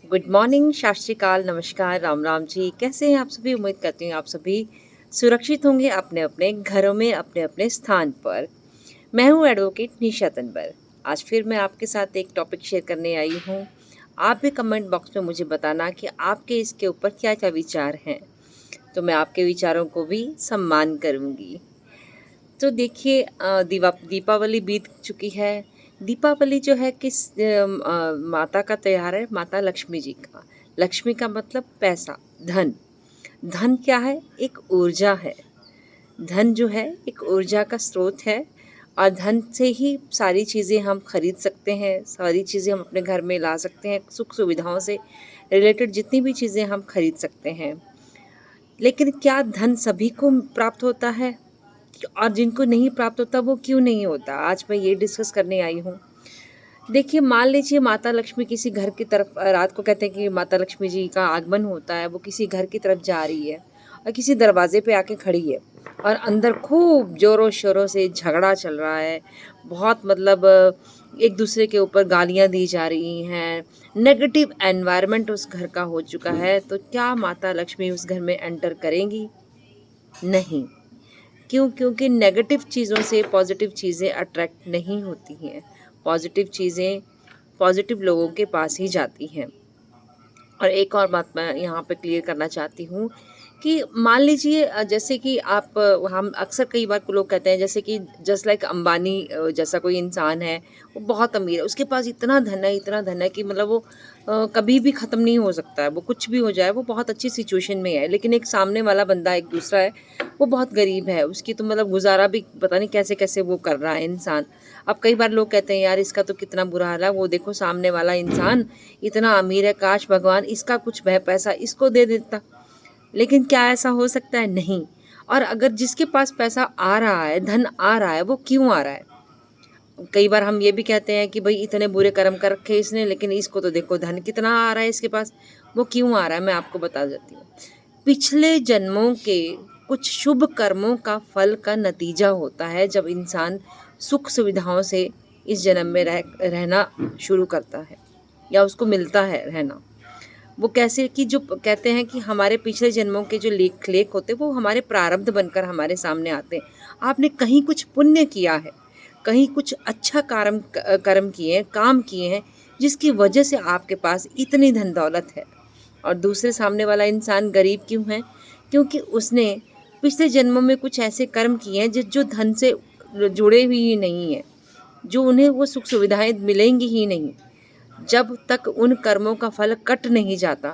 Good morning, सत श्री अकाल, नमस्कार, राम राम जी। कैसे हैं आप सभी? उम्मीद करती हूँ आप सभी सुरक्षित होंगे अपने अपने घरों में, अपने अपने स्थान पर। मैं हूँ एडवोकेट निशा तनवर। आज फिर मैं आपके साथ एक टॉपिक शेयर करने आई हूँ। आप भी कमेंट बॉक्स में मुझे बताना कि आपके इसके ऊपर क्या क्या विचार हैं, तो मैं आपके विचारों को भी सम्मान करूँगी। तो देखिए, दीपावली बीत चुकी है। दीपावली जो है माता का त्योहार है, माता लक्ष्मी जी का। लक्ष्मी का मतलब पैसा, धन। धन क्या है? एक ऊर्जा है। धन जो है एक ऊर्जा का स्रोत है, और धन से ही सारी चीज़ें हम खरीद सकते हैं, सारी चीज़ें हम अपने घर में ला सकते हैं, सुख सुविधाओं से रिलेटेड जितनी भी चीज़ें हम खरीद सकते हैं। लेकिन क्या धन सभी को प्राप्त होता है? और जिनको नहीं प्राप्त होता वो क्यों नहीं होता? आज मैं ये डिस्कस करने आई हूँ। देखिए, मान लीजिए माता लक्ष्मी किसी घर की तरफ, रात को कहते हैं कि माता लक्ष्मी जी का आगमन होता है, वो किसी घर की तरफ जा रही है और किसी दरवाजे पे आके खड़ी है, और अंदर खूब ज़ोरों शोरों से झगड़ा चल रहा है। बहुत मतलब एक दूसरे के ऊपर गालियाँ दी जा रही हैं, नेगेटिव एनवायरनमेंट उस घर का हो चुका है। तो क्या माता लक्ष्मी उस घर में एंटर करेंगी? नहीं। क्यों? क्योंकि नेगेटिव चीज़ों से पॉजिटिव चीज़ें अट्रैक्ट नहीं होती हैं। पॉजिटिव चीज़ें पॉजिटिव लोगों के पास ही जाती हैं। और एक और बात मैं यहाँ पे क्लियर करना चाहती हूँ कि मान लीजिए, जैसे कि हम अक्सर कई बार लोग कहते हैं, जैसे कि जस्ट लाइक अंबानी जैसा कोई इंसान है, वो बहुत अमीर है, उसके पास इतना धन है कि मतलब वो कभी भी ख़त्म नहीं हो सकता है। वो कुछ भी हो जाए, वो बहुत अच्छी सिचुएशन में है। लेकिन एक सामने वाला बंदा, एक दूसरा है, वो बहुत गरीब है, उसकी तो मतलब गुजारा भी पता नहीं कैसे कैसे वो कर रहा है इंसान। अब कई बार लोग कहते हैं यार इसका तो कितना बुरा हाल है, वो देखो सामने वाला इंसान इतना अमीर है, काश भगवान इसका कुछ पैसा इसको दे देता। लेकिन क्या ऐसा हो सकता है? नहीं। और अगर जिसके पास पैसा आ रहा है, धन आ रहा है, वो क्यों आ रहा है? कई बार हम ये भी कहते हैं कि भाई इतने बुरे कर्म कर रखे इसने, लेकिन इसको तो देखो धन कितना आ रहा है इसके पास। वो क्यों आ रहा है? मैं आपको बता देती हूँ। पिछले जन्मों के कुछ शुभ कर्मों का फल का नतीजा होता है जब इंसान सुख सुविधाओं से इस जन्म में रहना शुरू करता है, या उसको मिलता है रहना। वो कैसे कि जो कहते हैं कि हमारे पिछले जन्मों के जो लेख लेख होते हैं, वो हमारे प्रारब्ध बनकर हमारे सामने आते हैं। आपने कहीं कुछ पुण्य किया है, कहीं कुछ अच्छा कर्म किए हैं, काम किए हैं, जिसकी वजह से आपके पास इतनी धन दौलत है। और दूसरे सामने वाला इंसान गरीब क्यों है? क्योंकि उसने पिछले जन्मों में कुछ ऐसे कर्म किए हैं जो धन से जुड़े हुए ही नहीं हैं, जो उन्हें वो सुख सुविधाएं मिलेंगी ही नहीं। जब तक उन कर्मों का फल कट नहीं जाता,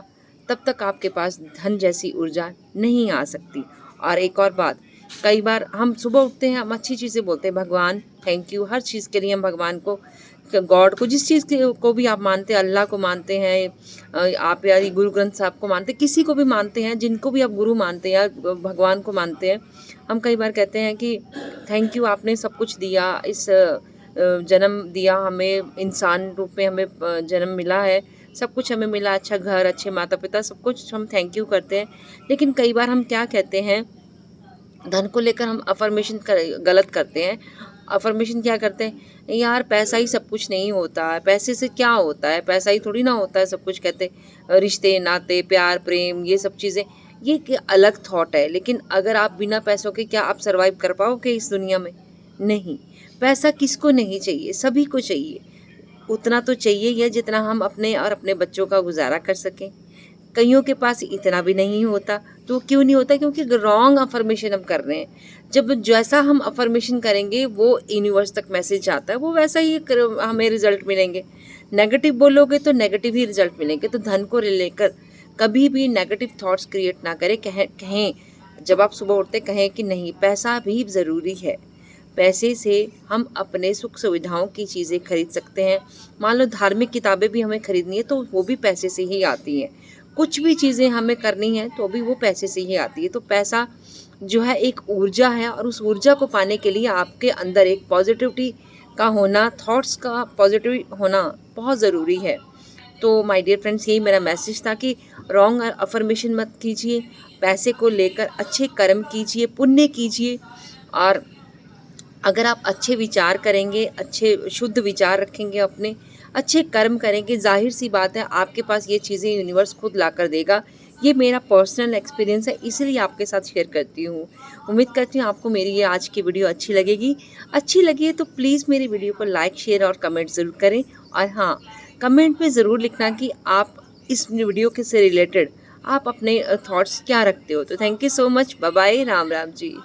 तब तक आपके पास धन जैसी ऊर्जा नहीं आ सकती। और एक और बात, कई बार हम सुबह उठते हैं, हम अच्छी चीज़ें बोलते हैं, भगवान थैंक यू, हर चीज़ के लिए हम भगवान को, गॉड को, जिस चीज़ को भी आप मानते हैं, अल्लाह को मानते हैं, आप यार गुरु ग्रंथ साहब को मानते हैं, किसी को भी मानते हैं, जिनको भी आप गुरु मानते हैं या भगवान को मानते हैं, हम कई बार कहते हैं कि थैंक यू, आपने सब कुछ दिया, इस जन्म दिया हमें, इंसान रूप में हमें जन्म मिला है, सब कुछ हमें मिला, अच्छा घर, अच्छे माता पिता, सब कुछ हम थैंक यू करते हैं। लेकिन कई बार हम क्या कहते हैं, धन को लेकर हम अफर्मेशन गलत करते हैं। अफर्मेशन क्या करते हैं, यार पैसा ही सब कुछ नहीं होता है, पैसे से क्या होता है, पैसा ही थोड़ी ना होता है सब कुछ। कहते रिश्ते नाते प्यार प्रेम ये सब चीज़ें, ये एक अलग थॉट है। लेकिन अगर आप बिना पैसों के, क्या आप सरवाइव कर पाओगे इस दुनिया में? नहीं। पैसा किसको नहीं चाहिए? सभी को चाहिए। उतना तो चाहिए ही है जितना हम अपने और अपने बच्चों का गुजारा कर सकें। कईयों के पास इतना भी नहीं होता। तो क्यों नहीं होता? क्योंकि रॉन्ग अफर्मेशन हम कर रहे हैं। जब जैसा हम अफर्मेशन करेंगे वो यूनिवर्स तक मैसेज आता है, वो वैसा ही हमें रिजल्ट मिलेंगे। नेगेटिव बोलोगे तो नेगेटिव ही रिजल्ट मिलेंगे। तो धन को लेकर कभी भी नेगेटिव थॉट्स क्रिएट ना करें। कहें जब आप सुबह उठते कहें कि नहीं, पैसा भी ज़रूरी है। पैसे से हम अपने सुख सुविधाओं की चीज़ें खरीद सकते हैं। मान लो धार्मिक किताबें भी हमें खरीदनी है तो वो भी पैसे से ही आती हैं। कुछ भी चीज़ें हमें करनी है तो भी वो पैसे से ही आती है। तो पैसा जो है एक ऊर्जा है, और उस ऊर्जा को पाने के लिए आपके अंदर एक पॉजिटिविटी का होना, थॉट्स का पॉजिटिव होना बहुत ज़रूरी है। तो माय डियर फ्रेंड्स, यही मेरा मैसेज था कि रॉन्ग अफर्मेशन मत कीजिए। पैसे को लेकर अच्छे कर्म कीजिए, पुण्य कीजिए। और अगर आप अच्छे विचार करेंगे, अच्छे शुद्ध विचार रखेंगे अपने, अच्छे कर्म करेंगे, ज़ाहिर-सी बात है आपके पास ये चीज़ें यूनिवर्स खुद ला कर देगा। ये मेरा पर्सनल एक्सपीरियंस है, इसीलिए आपके साथ शेयर करती हूँ। उम्मीद करती हूँ आपको मेरी ये आज की वीडियो अच्छी लगेगी। अच्छी लगी है तो प्लीज़ मेरी वीडियो को लाइक, शेयर और कमेंट ज़रूर करें। और हाँ, कमेंट में ज़रूर लिखना कि आप इस वीडियो के से रिलेटेड आप अपने थॉट्स क्या रखते हो। तो thank you so much. Bye bye. Ram Ram ji.